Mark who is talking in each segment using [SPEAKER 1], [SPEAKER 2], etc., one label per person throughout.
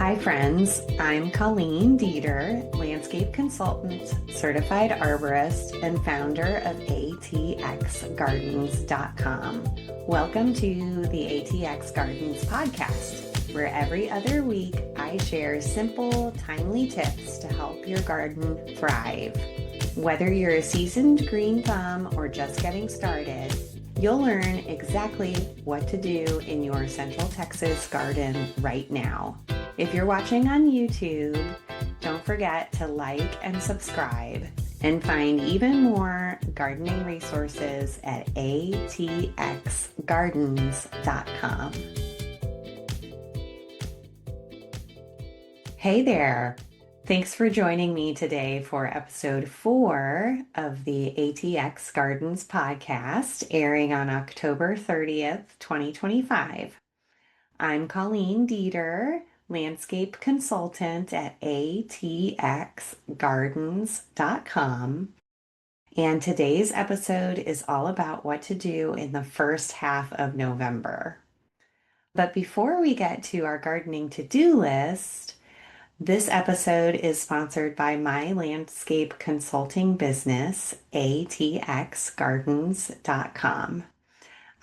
[SPEAKER 1] Hi, friends. I'm Colleen Dieter, landscape consultant, certified arborist, and founder of atxgardens.com. Welcome to the ATX Gardens podcast, where every other week I share simple, timely tips to help your garden thrive. Whether you're a seasoned green thumb or just getting started, you'll learn exactly what to do in your Central Texas garden right now. If you're watching on YouTube, don't forget to like and subscribe and find even more gardening resources at atxgardens.com. Hey there. Thanks for joining me today for episode 4 of the ATX Gardens podcast, airing on October 30th, 2025. I'm Colleen Dieter, landscape consultant at atxgardens.com, and today's episode is all about what to do in the first half of November. But before we get to our gardening to-do list, this episode is sponsored by my landscape consulting business, atxgardens.com.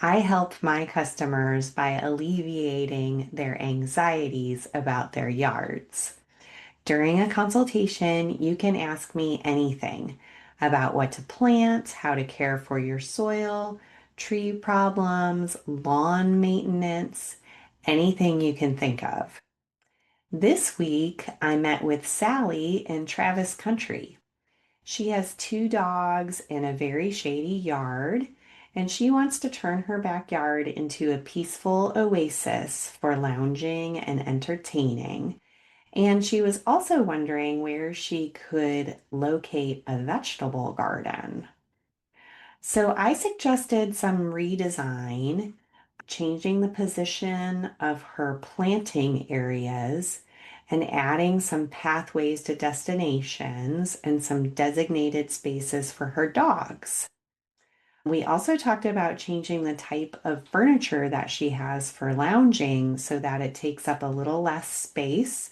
[SPEAKER 1] I help my customers by alleviating their anxieties about their yards. During a consultation, you can ask me anything about what to plant, how to care for your soil, tree problems, lawn maintenance, anything you can think of. This week, I met with Sally in Travis Country. She has 2 dogs in a very shady yard, and she wants to turn her backyard into a peaceful oasis for lounging and entertaining. And she was also wondering where she could locate a vegetable garden. So I suggested some redesign, changing the position of her planting areas and adding some pathways to destinations and some designated spaces for her dogs. We also talked about changing the type of furniture that she has for lounging so that it takes up a little less space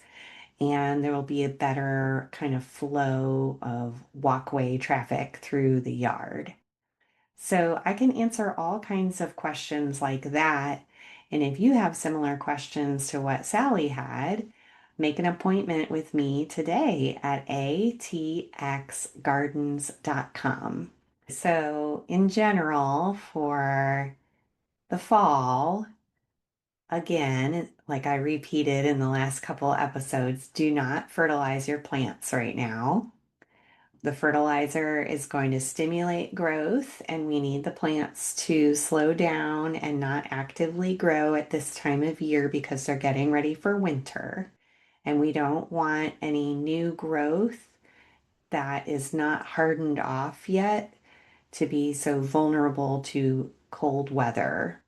[SPEAKER 1] and there will be a better kind of flow of walkway traffic through the yard. So I can answer all kinds of questions like that. And if you have similar questions to what Sally had, make an appointment with me today at atxgardens.com. So in general, for the fall, again, like I repeated in the last couple episodes, do not fertilize your plants right now. The fertilizer is going to stimulate growth, and we need the plants to slow down and not actively grow at this time of year because they're getting ready for winter. And we don't want any new growth that is not hardened off yet to be so vulnerable to cold weather.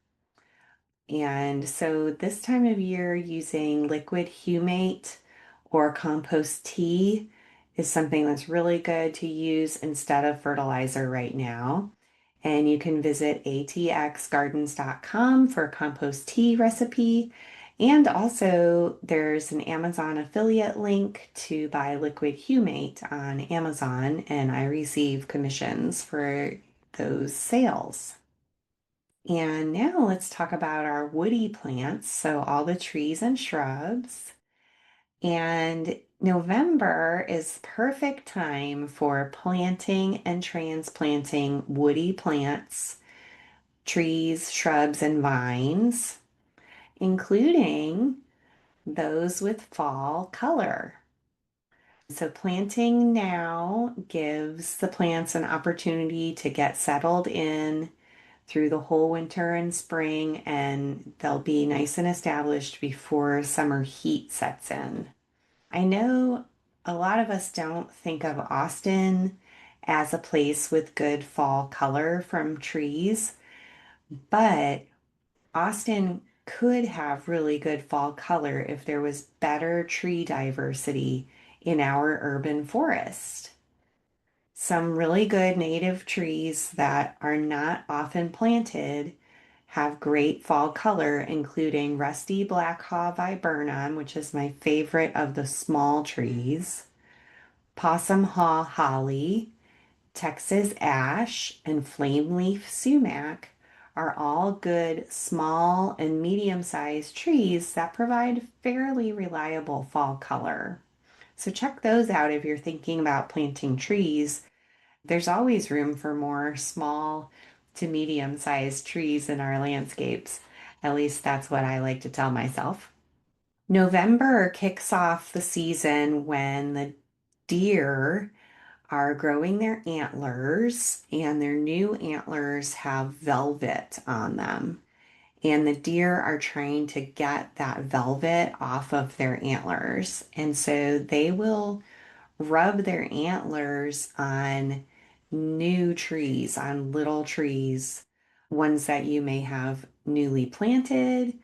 [SPEAKER 1] And so this time of year, using liquid humate or compost tea is something that's really good to use instead of fertilizer right now. And you can visit atxgardens.com for a compost tea recipe. And also, there's an Amazon affiliate link to buy liquid humate on Amazon, and I receive commissions for those sales. And now let's talk about our woody plants, so all the trees and shrubs. And November is perfect time for planting and transplanting woody plants, trees, shrubs, and vines, including those with fall color. So planting now gives the plants an opportunity to get settled in through the whole winter and spring, and they'll be nice and established before summer heat sets in. I know a lot of us don't think of Austin as a place with good fall color from trees, but Austin could have really good fall color if there was better tree diversity in our urban forest. Some really good native trees that are not often planted have great fall color, including rusty black haw viburnum, which is my favorite of the small trees, possum haw holly, Texas ash, and flame leaf sumac are all good small and medium-sized trees that provide fairly reliable fall color. So check those out if you're thinking about planting trees. There's always room for more small to medium-sized trees in our landscapes. At least that's what I like to tell myself. November kicks off the season when the deer are growing their antlers, and their new antlers have velvet on them. And the deer are trying to get that velvet off of their antlers. And so they will rub their antlers on new trees, on little trees, ones that you may have newly planted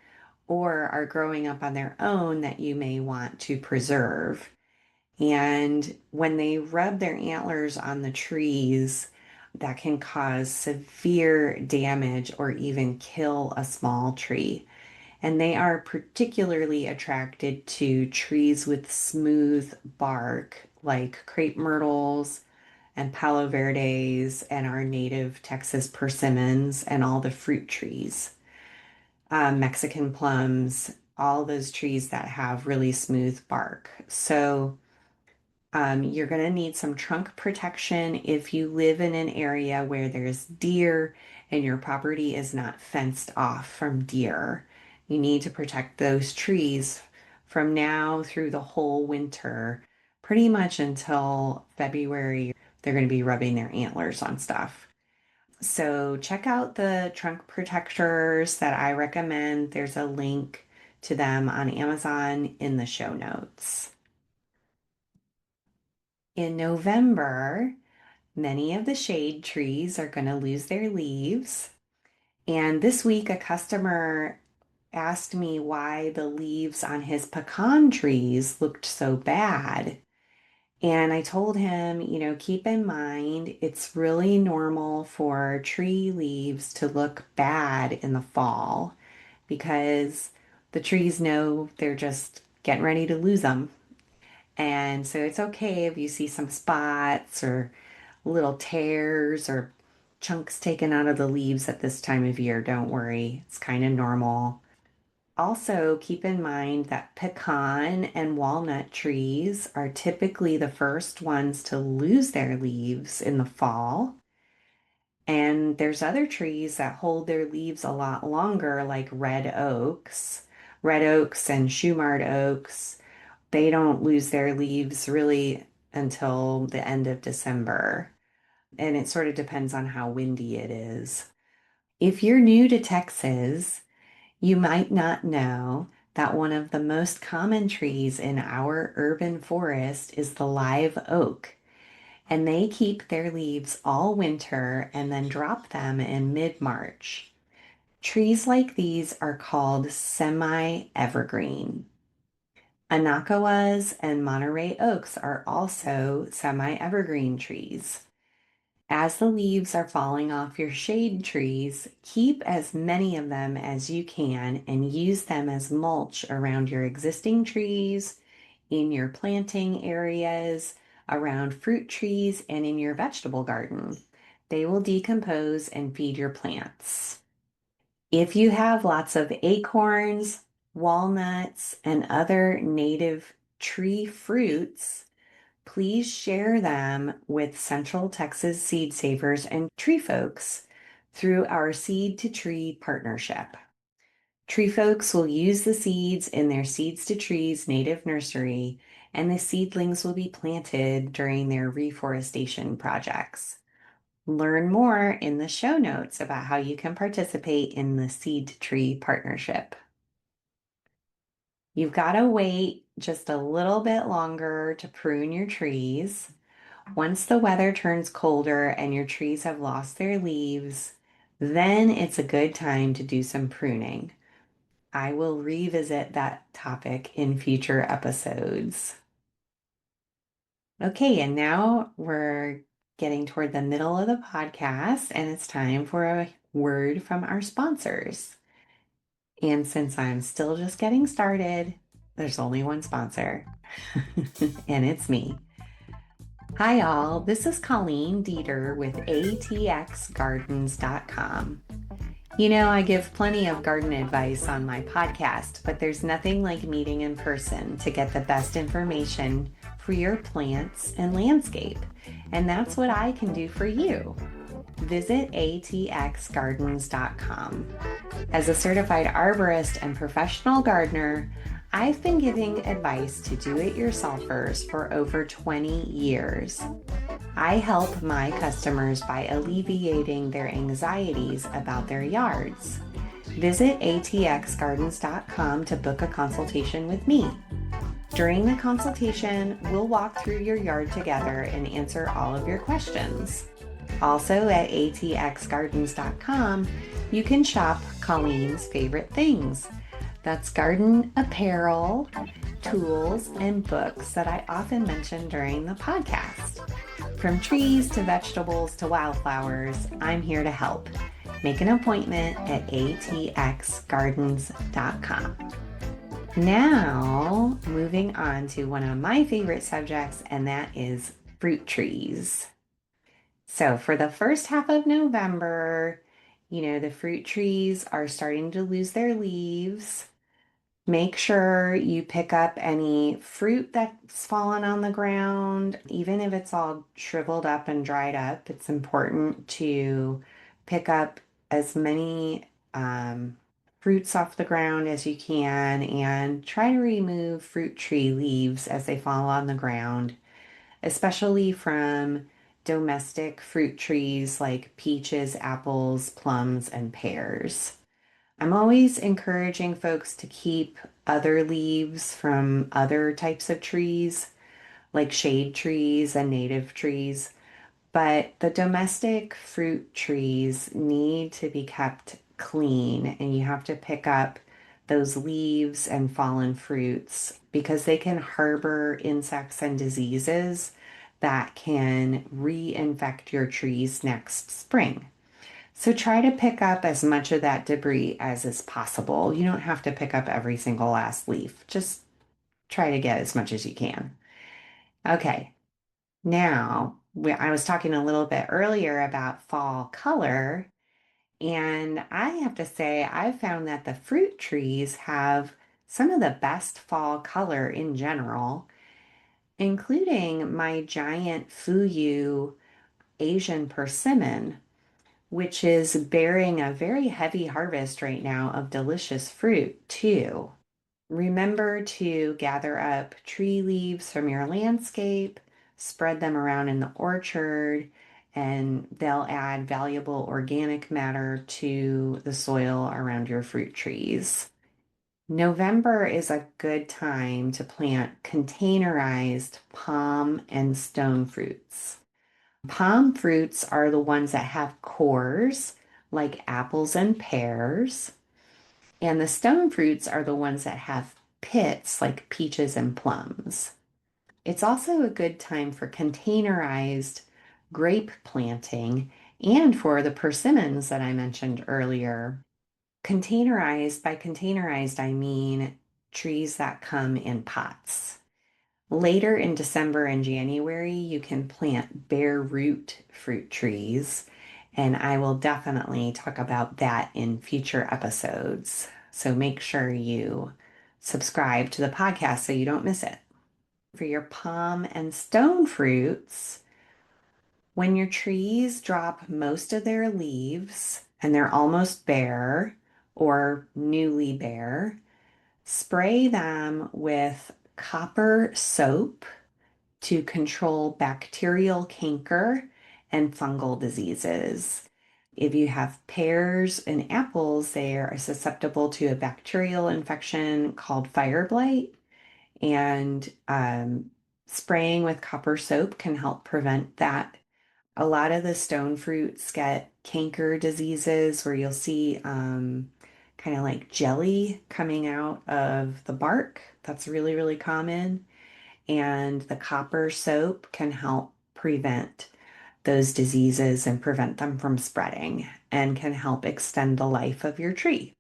[SPEAKER 1] or are growing up on their own that you may want to preserve. And when they rub their antlers on the trees, that can cause severe damage or even kill a small tree. And they are particularly attracted to trees with smooth bark, like crepe myrtles and palo verdes and our native Texas persimmons and all the fruit trees, Mexican plums, all those trees that have really smooth bark. So, you're going to need some trunk protection if you live in an area where there's deer and your property is not fenced off from deer. You need to protect those trees from now through the whole winter, pretty much until February. They're going to be rubbing their antlers on stuff. So check out the trunk protectors that I recommend. There's a link to them on Amazon in the show notes. In November, many of the shade trees are going to lose their leaves. And this week, a customer asked me why the leaves on his pecan trees looked so bad. And I told him, keep in mind, it's really normal for tree leaves to look bad in the fall because the trees know they're just getting ready to lose them. And so it's okay if you see some spots or little tears or chunks taken out of the leaves at this time of year. Don't worry, it's kind of normal. Also, keep in mind that pecan and walnut trees are typically the first ones to lose their leaves in the fall. And there's other trees that hold their leaves a lot longer, like red oaks. Red oaks and Shumard oaks, they don't lose their leaves really until the end of December. And it sort of depends on how windy it is. If you're new to Texas, you might not know that one of the most common trees in our urban forest is the live oak, and they keep their leaves all winter and then drop them in mid-March. Trees like these are called semi-evergreen. Anakawas and Monterey oaks are also semi-evergreen trees. As the leaves are falling off your shade trees, keep as many of them as you can and use them as mulch around your existing trees, in your planting areas, around fruit trees, and in your vegetable garden. They will decompose and feed your plants. If you have lots of acorns, walnuts, and other native tree fruits, please share them with Central Texas seed savers and tree folks through our Seed to Tree partnership. Tree folks will use the seeds in their Seeds to Trees native nursery, and the seedlings will be planted during their reforestation projects. Learn more in the show notes about how you can participate in the Seed to Tree partnership. You've got to wait just a little bit longer to prune your trees. Once the weather turns colder and your trees have lost their leaves, then it's a good time to do some pruning. I will revisit that topic in future episodes. Okay, and now we're getting toward the middle of the podcast, and it's time for a word from our sponsors. And since I'm still just getting started, there's only one sponsor, and it's me. Hi, all. This is Colleen Dieter with atxgardens.com. You know, I give plenty of garden advice on my podcast, but there's nothing like meeting in person to get the best information for your plants and landscape. And that's what I can do for you. Visit atxgardens.com. As a certified arborist and professional gardener, I've been giving advice to do-it-yourselfers for over 20 years. I help my customers by alleviating their anxieties about their yards. Visit atxgardens.com to book a consultation with me. During the consultation, we'll walk through your yard together and answer all of your questions. Also at atxgardens.com, you can shop Colleen's favorite things. That's garden apparel, tools, and books that I often mention during the podcast. From trees to vegetables to wildflowers, I'm here to help. Make an appointment at atxgardens.com. Now, moving on to one of my favorite subjects, and that is fruit trees. So for the first half of November, the fruit trees are starting to lose their leaves. Make sure you pick up any fruit that's fallen on the ground, even if it's all shriveled up and dried up. It's important to pick up as many fruits off the ground as you can and try to remove fruit tree leaves as they fall on the ground, especially from domestic fruit trees like peaches, apples, plums, and pears. I'm always encouraging folks to keep other leaves from other types of trees, like shade trees and native trees, but the domestic fruit trees need to be kept clean, and you have to pick up those leaves and fallen fruits because they can harbor insects and diseases that can reinfect your trees next spring. So try to pick up as much of that debris as is possible. You don't have to pick up every single last leaf. Just try to get as much as you can. Okay, now I was talking a little bit earlier about fall color, and I have to say I've found that the fruit trees have some of the best fall color in general, including my giant Fuyu Asian persimmon, which is bearing a very heavy harvest right now of delicious fruit, too. Remember to gather up tree leaves from your landscape, spread them around in the orchard, and they'll add valuable organic matter to the soil around your fruit trees. November is a good time to plant containerized palm and stone fruits. Palm fruits are the ones that have cores, like apples and pears, and the stone fruits are the ones that have pits, like peaches and plums. It's also a good time for containerized grape planting and for the persimmons that I mentioned earlier. By containerized, I mean trees that come in pots. Later in December and January, you can plant bare root fruit trees, and I will definitely talk about that in future episodes. So make sure you subscribe to the podcast so you don't miss it. For your palm and stone fruits, when your trees drop most of their leaves and they're almost bare or newly bare, spray them with copper soap to control bacterial canker and fungal diseases. If you have pears and apples, they are susceptible to a bacterial infection called fire blight, and spraying with copper soap can help prevent that. A lot of the stone fruits get canker diseases where you'll see kind of like jelly coming out of the bark. That's really, really common. And the copper soap can help prevent those diseases and prevent them from spreading and can help extend the life of your tree.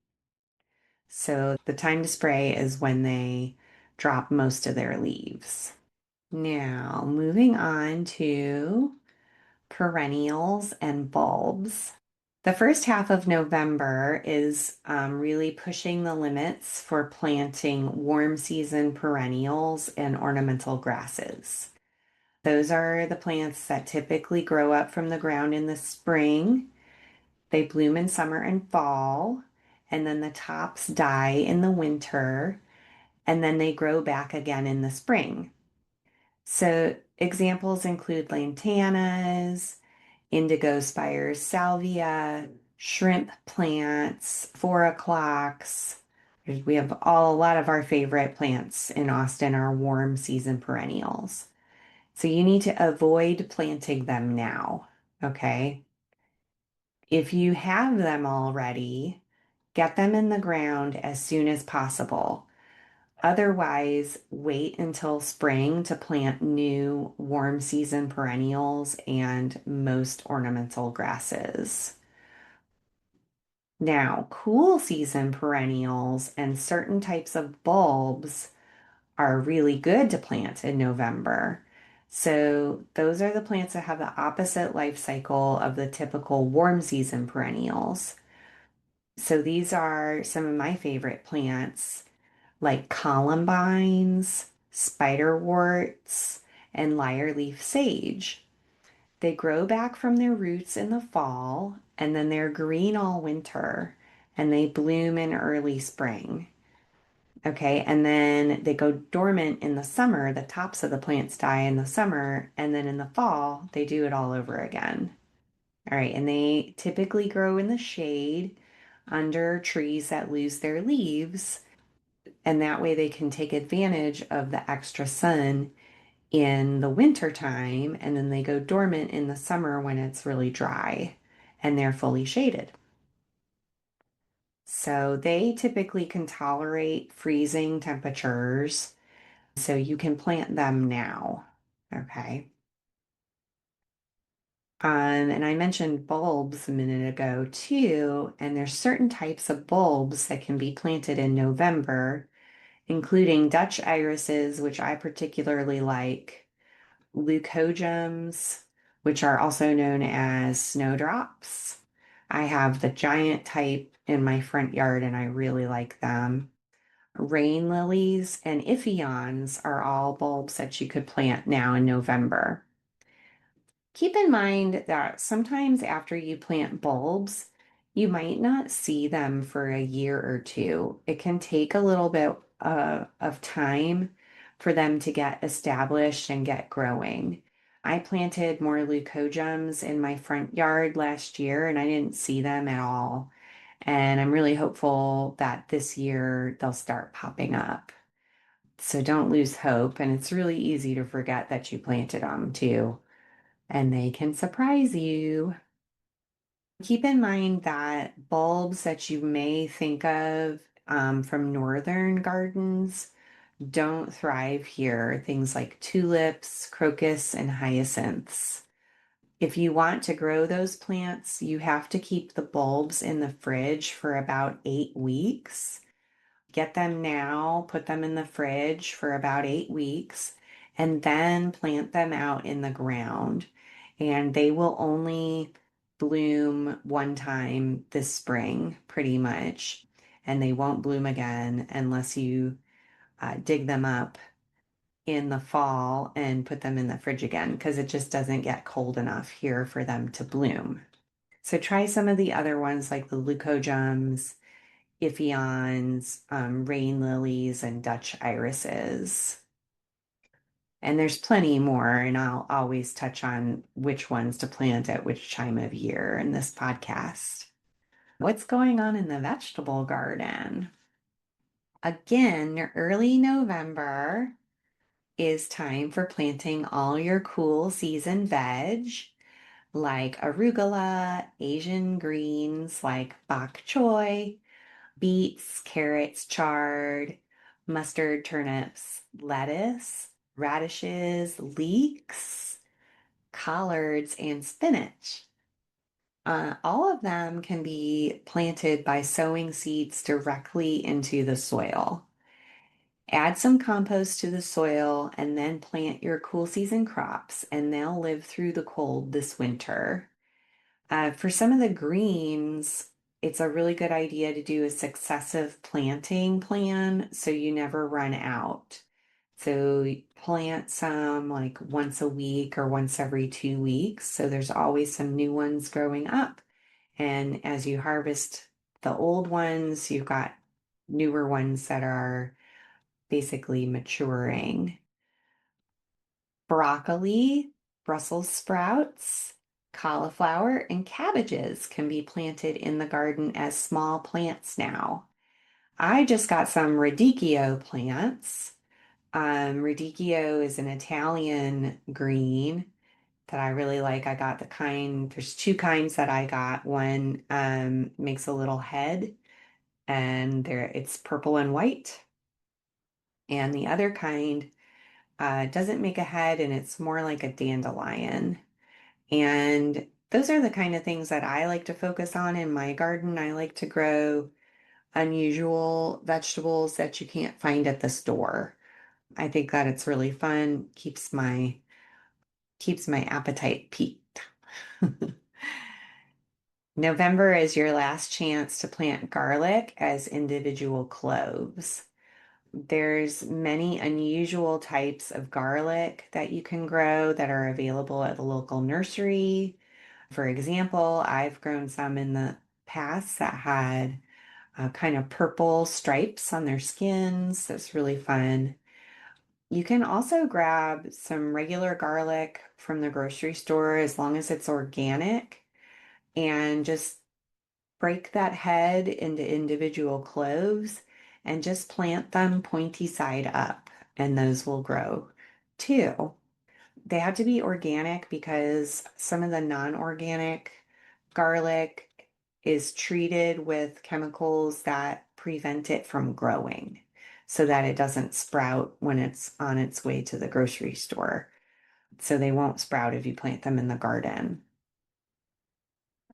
[SPEAKER 1] So the time to spray is when they drop most of their leaves. Now, moving on to perennials and bulbs. The first half of November is really pushing the limits for planting warm season perennials and ornamental grasses. Those are the plants that typically grow up from the ground in the spring. They bloom in summer and fall, and then the tops die in the winter, and then they grow back again in the spring. So examples include lantanas, indigo spires, salvia, shrimp plants, 4 o'clocks. We have a lot of our favorite plants in Austin are warm season perennials. So you need to avoid planting them now, okay? If you have them already, get them in the ground as soon as possible. Otherwise, wait until spring to plant new warm season perennials and most ornamental grasses. Now, cool season perennials and certain types of bulbs are really good to plant in November. So, those are the plants that have the opposite life cycle of the typical warm season perennials. So, these are some of my favorite plants like columbines, spiderworts, and lyre-leaf sage. They grow back from their roots in the fall, and then they're green all winter, and they bloom in early spring. Okay, and then they go dormant in the summer. The tops of the plants die in the summer, and then in the fall, they do it all over again. All right, and they typically grow in the shade under trees that lose their leaves, and that way they can take advantage of the extra sun in the winter time, and then they go dormant in the summer when it's really dry and they're fully shaded. So they typically can tolerate freezing temperatures, so you can plant them now. Okay. And I mentioned bulbs a minute ago too, and there's certain types of bulbs that can be planted in November, including Dutch irises, which I particularly like, leucojums, which are also known as snowdrops. I have the giant type in my front yard and I really like them. Rain lilies and iphions are all bulbs that you could plant now in November. Keep in mind that sometimes after you plant bulbs, you might not see them for a year or two. It can take a little bit of time for them to get established and get growing. I planted more leucojums in my front yard last year and I didn't see them at all. And I'm really hopeful that this year they'll start popping up. So don't lose hope. And it's really easy to forget that you planted them too, and they can surprise you. Keep in mind that bulbs that you may think of from northern gardens don't thrive here. Things like tulips, crocus, and hyacinths. If you want to grow those plants, you have to keep the bulbs in the fridge for about 8 weeks. Get them now, put them in the fridge for about 8 weeks, and then plant them out in the ground. And they will only bloom one time this spring, pretty much. And they won't bloom again unless you dig them up in the fall and put them in the fridge again, because it just doesn't get cold enough here for them to bloom. So try some of the other ones like the leucojums, iphions, rain lilies, and Dutch irises. And there's plenty more, and I'll always touch on which ones to plant at which time of year in this podcast. What's going on in the vegetable garden? Again, early November is time for planting all your cool season veg like arugula, Asian greens like bok choy, beets, carrots, chard, mustard, turnips, lettuce, radishes, leeks, collards, and spinach. All of them can be planted by sowing seeds directly into the soil. Add some compost to the soil and then plant your cool season crops, and they'll live through the cold this winter. For some of the greens, it's a really good idea to do a successive planting plan so you never run out. So plant some like once a week or once every 2 weeks. So there's always some new ones growing up. And as you harvest the old ones, you've got newer ones that are basically maturing. Broccoli, Brussels sprouts, cauliflower, and cabbages can be planted in the garden as small plants now. I just got some radicchio plants. Radicchio is an Italian green that I really like. I got there's two kinds that I got. One makes a little head and it's purple and white. And the other kind doesn't make a head and it's more like a dandelion. And those are the kind of things that I like to focus on in my garden. I like to grow unusual vegetables that you can't find at the store. I think that it's really fun, keeps my appetite peaked. November is your last chance to plant garlic as individual cloves. There's many unusual types of garlic that you can grow that are available at the local nursery. For example, I've grown some in the past that had kind of purple stripes on their skins. That's really fun. You can also grab some regular garlic from the grocery store as long as it's organic and just break that head into individual cloves and just plant them pointy side up, and those will grow too. They have to be organic because some of the non-organic garlic is treated with chemicals that prevent it from growing so that it doesn't sprout when it's on its way to the grocery store. So they won't sprout if you plant them in the garden.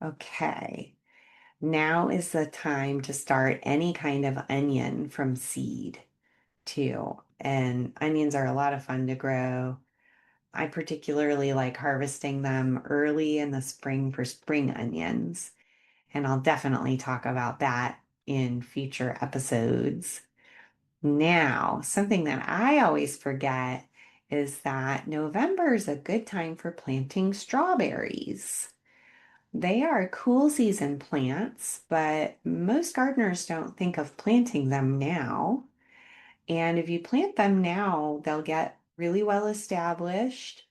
[SPEAKER 1] Okay. Now is the time to start any kind of onion from seed too. And onions are a lot of fun to grow. I particularly like harvesting them early in the spring for spring onions. And I'll definitely talk about that in future episodes. Now, something that I always forget is that November is a good time for planting strawberries. They are cool season plants, but most gardeners don't think of planting them now. And if you plant them now, they'll get really well established.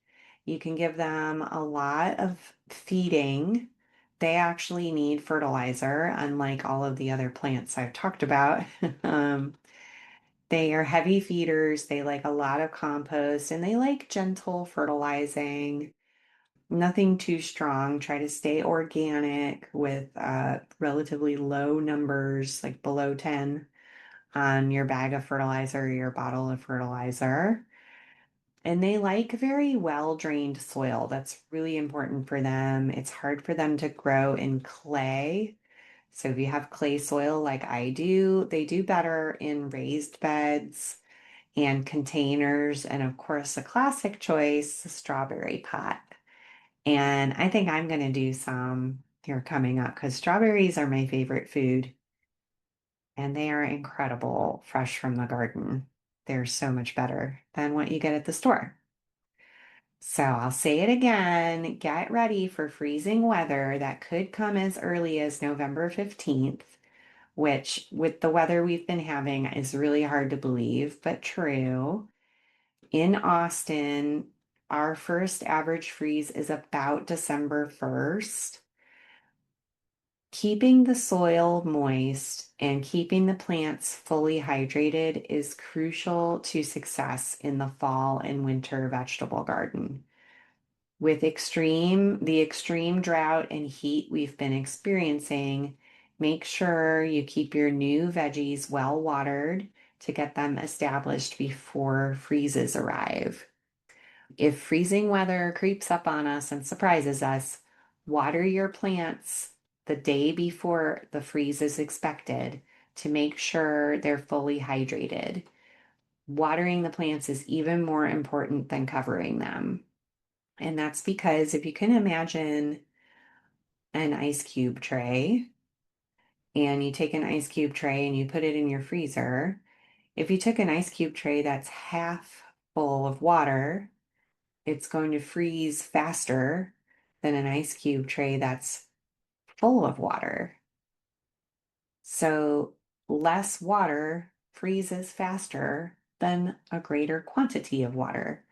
[SPEAKER 1] You can give them a lot of feeding. They actually need fertilizer, unlike all of the other plants I've talked about. Um, they are heavy feeders. They like a lot of compost and they like gentle fertilizing. Nothing too strong. Try to stay organic with relatively low numbers, like below 10 on your bag of fertilizer or your bottle of fertilizer. And they like very well drained soil. That's really important for them. It's hard for them to grow in clay. So if you have clay soil like I do, they do better in raised beds and containers. And of course, the classic choice, the strawberry pot. And I think I'm going to do some here coming up because strawberries are my favorite food and they are incredible fresh from the garden. They're so much better than what you get at the store. So I'll say it again, get ready for freezing weather that could come as early as November 15th, which with the weather we've been having is really hard to believe, but true. In Austin, our first average freeze is about December 1st. Keeping the soil moist and keeping the plants fully hydrated is crucial to success in the fall and winter vegetable garden. With the extreme drought and heat we've been experiencing, make sure you keep your new veggies well watered to get them established before freezes arrive. If freezing weather creeps up on us and surprises us, water your plants the day before the freeze is expected to make sure they're fully hydrated. Watering the plants is even more important than covering them. And that's because if you can imagine an ice cube tray, and you take an ice cube tray and you put it in your freezer, if you took an ice cube tray that's half full of water, it's going to freeze faster than an ice cube tray that's full of water. So less water freezes faster than a greater quantity of water.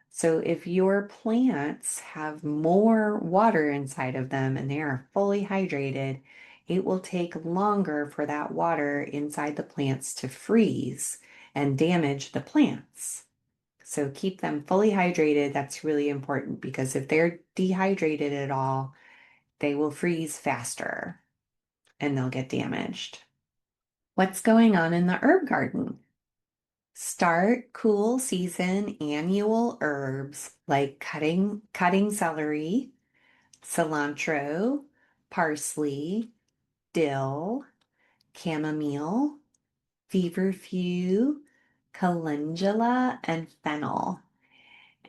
[SPEAKER 1] So if your plants have more water inside of them and they are fully hydrated, it will take longer for that water inside the plants to freeze and damage the plants. So keep them fully hydrated. That's really important because if they're dehydrated at all, they will freeze faster and they'll get damaged. What's going on in the herb garden? Start cool season annual herbs like cutting celery, cilantro, parsley, dill, chamomile, feverfew, calendula, and fennel.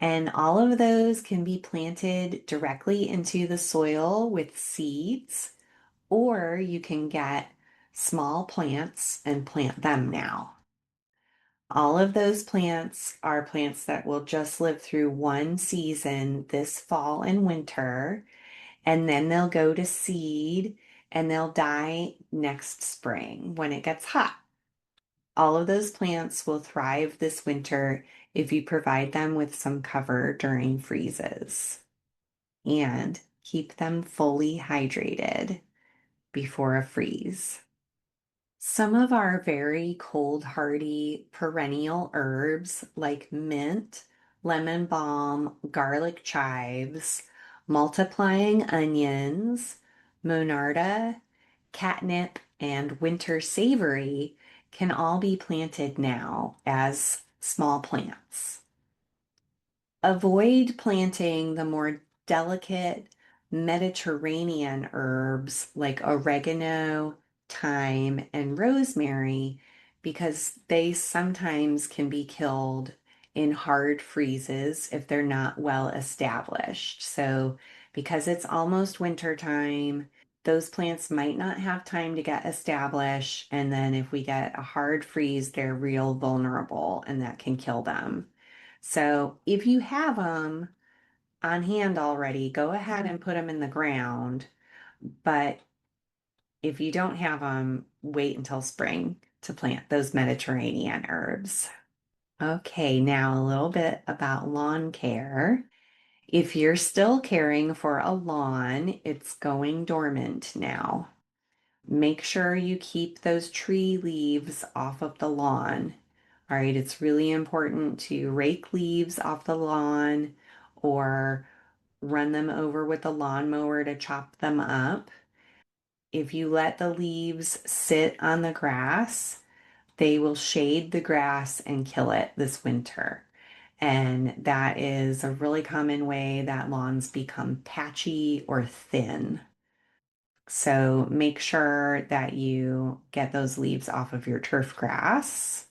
[SPEAKER 1] And all of those can be planted directly into the soil with seeds, or you can get small plants and plant them now. All of those plants are plants that will just live through one season this fall and winter, and then they'll go to seed and they'll die next spring when it gets hot. All of those plants will thrive this winter if you provide them with some cover during freezes and keep them fully hydrated before a freeze. Some of our very cold hardy perennial herbs like mint, lemon balm, garlic chives, multiplying onions, monarda, catnip, and winter savory can all be planted now as small plants. Avoid planting the more delicate Mediterranean herbs like oregano, thyme, and rosemary because they sometimes can be killed in hard freezes if they're not well established. So, because it's almost winter time, those plants might not have time to get established. And then if we get a hard freeze, they're real vulnerable and that can kill them. So if you have them on hand already, go ahead and put them in the ground. But if you don't have them, wait until spring to plant those Mediterranean herbs. Okay, now a little bit about lawn care. If you're still caring for a lawn, it's going dormant now. Make sure you keep those tree leaves off of the lawn. All right, it's really important to rake leaves off the lawn or run them over with a lawnmower to chop them up. If you let the leaves sit on the grass, they will shade the grass and kill it this winter. And that is a really common way that lawns become patchy or thin. So make sure that you get those leaves off of your turf grass.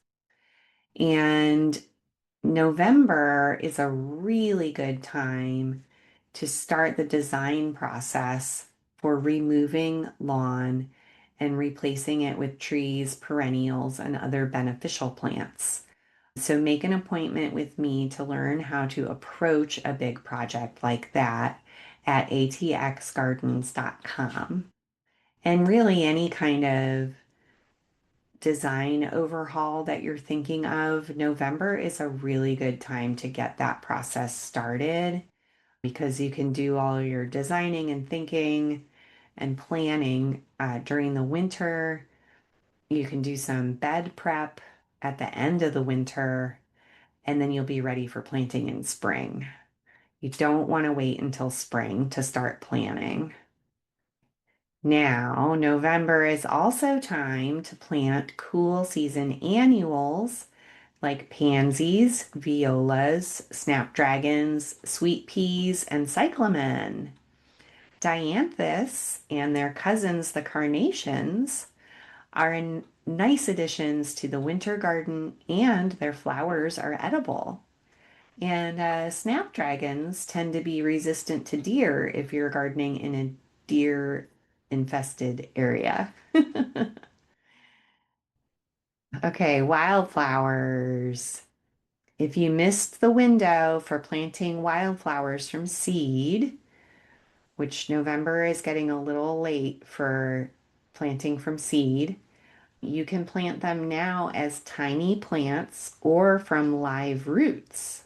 [SPEAKER 1] And November is a really good time to start the design process for removing lawn and replacing it with trees, perennials, and other beneficial plants. So make an appointment with me to learn how to approach a big project like that at atxgardens.com. And really, any kind of design overhaul that you're thinking of, November is a really good time to get that process started because you can do all your designing and thinking and planning during the winter. You can do some bed prep at the end of the winter, and then you'll be ready for planting in spring. You don't want to wait until spring to start planning. Now, November is also time to plant cool season annuals like pansies, violas, snapdragons, sweet peas, and cyclamen. Dianthus and their cousins, the carnations, are nice additions to the winter garden, and their flowers are edible. And snapdragons tend to be resistant to deer if you're gardening in a deer infested area. Okay, wildflowers. If you missed the window for planting wildflowers from seed, which November is getting a little late for planting from seed, you can plant them now as tiny plants or from live roots.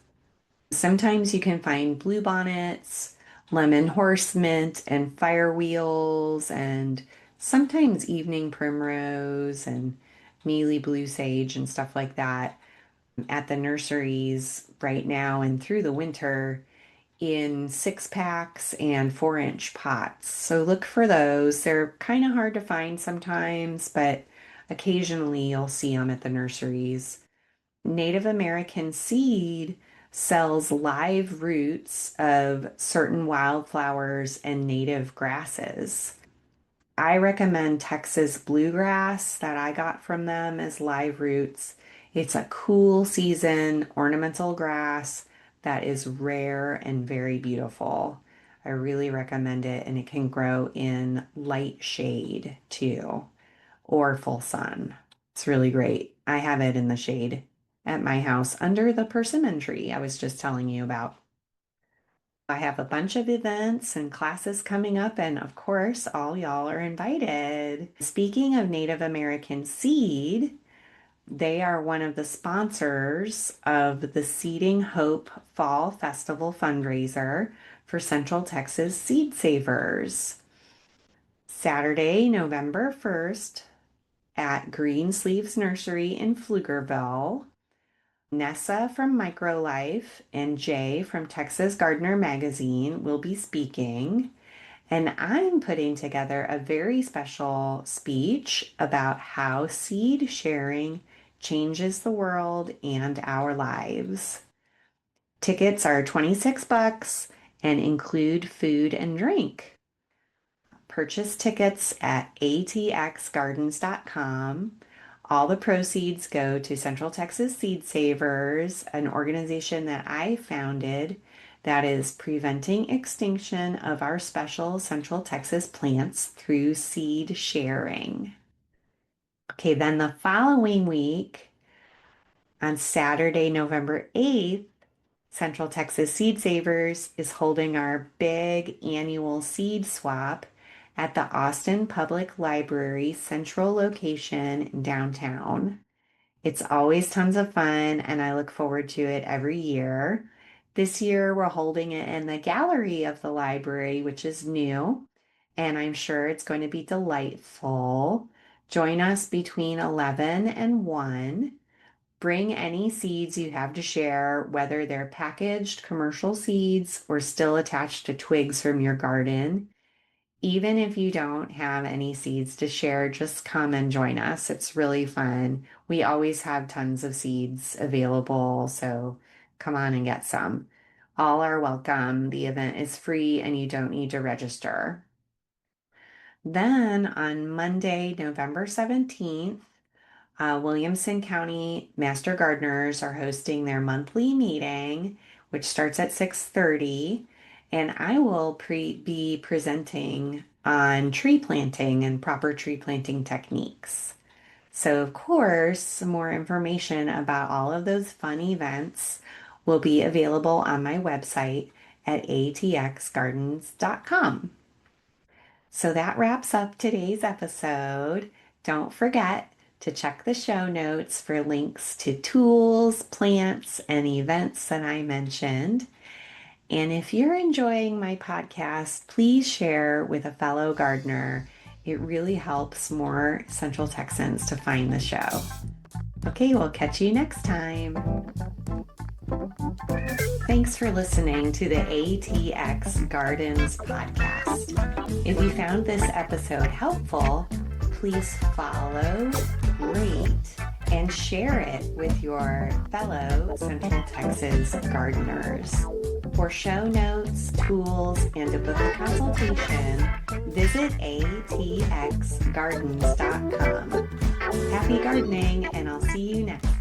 [SPEAKER 1] Sometimes you can find bluebonnets, lemon horse mint, and firewheels, and sometimes evening primrose and mealy blue sage and stuff like that at the nurseries right now and through the winter in 6 packs and 4-inch pots. So look for those. They're kind of hard to find sometimes, but occasionally you'll see them at the nurseries. Native American Seed sells live roots of certain wildflowers and native grasses. I recommend Texas bluegrass that I got from them as live roots. It's a cool season ornamental grass that is rare and very beautiful. I really recommend it, and it can grow in light shade too, or full sun. It's really great. I have it in the shade at my house under the persimmon tree I was just telling you about. I have a bunch of events and classes coming up, and of course, all y'all are invited. Speaking of Native American Seed, they are one of the sponsors of the Seeding Hope Fall Festival fundraiser for Central Texas Seed Savers. Saturday, November 1st at Greensleeves Nursery in Pflugerville. Nessa from Microlife and Jay from Texas Gardener Magazine will be speaking, and I'm putting together a very special speech about how seed sharing changes the world and our lives. Tickets are $26 and include food and drink. Purchase tickets at atxgardens.com. All the proceeds go to Central Texas Seed Savers, an organization that I founded that is preventing extinction of our special Central Texas plants through seed sharing. Okay, then the following week, on Saturday, November 8th, Central Texas Seed Savers is holding our big annual seed swap at the Austin Public Library central location downtown. It's always tons of fun, and I look forward to it every year. This year, we're holding it in the gallery of the library, which is new, and I'm sure it's going to be delightful. Join us between 11 and 1. Bring any seeds you have to share, whether they're packaged commercial seeds or still attached to twigs from your garden. Even if you don't have any seeds to share, just come and join us. It's really fun. We always have tons of seeds available, so come on and get some. All are welcome. The event is free and you don't need to register. Then on Monday, November 17th, Williamson County Master Gardeners are hosting their monthly meeting, which starts at 6:30, and I will be presenting on tree planting and proper tree planting techniques. So, of course, some more information about all of those fun events will be available on my website at atxgardens.com. So that wraps up today's episode. Don't forget to check the show notes for links to tools, plants, and events that I mentioned. And if you're enjoying my podcast, please share with a fellow gardener. It really helps more Central Texans to find the show. Okay, we'll catch you next time. Thanks for listening to the ATX Gardens podcast. If you found this episode helpful, please follow, rate, and share it with your fellow Central Texas gardeners. For show notes, tools, and to book a consultation, visit atxgardens.com. Happy gardening, and I'll see you next time.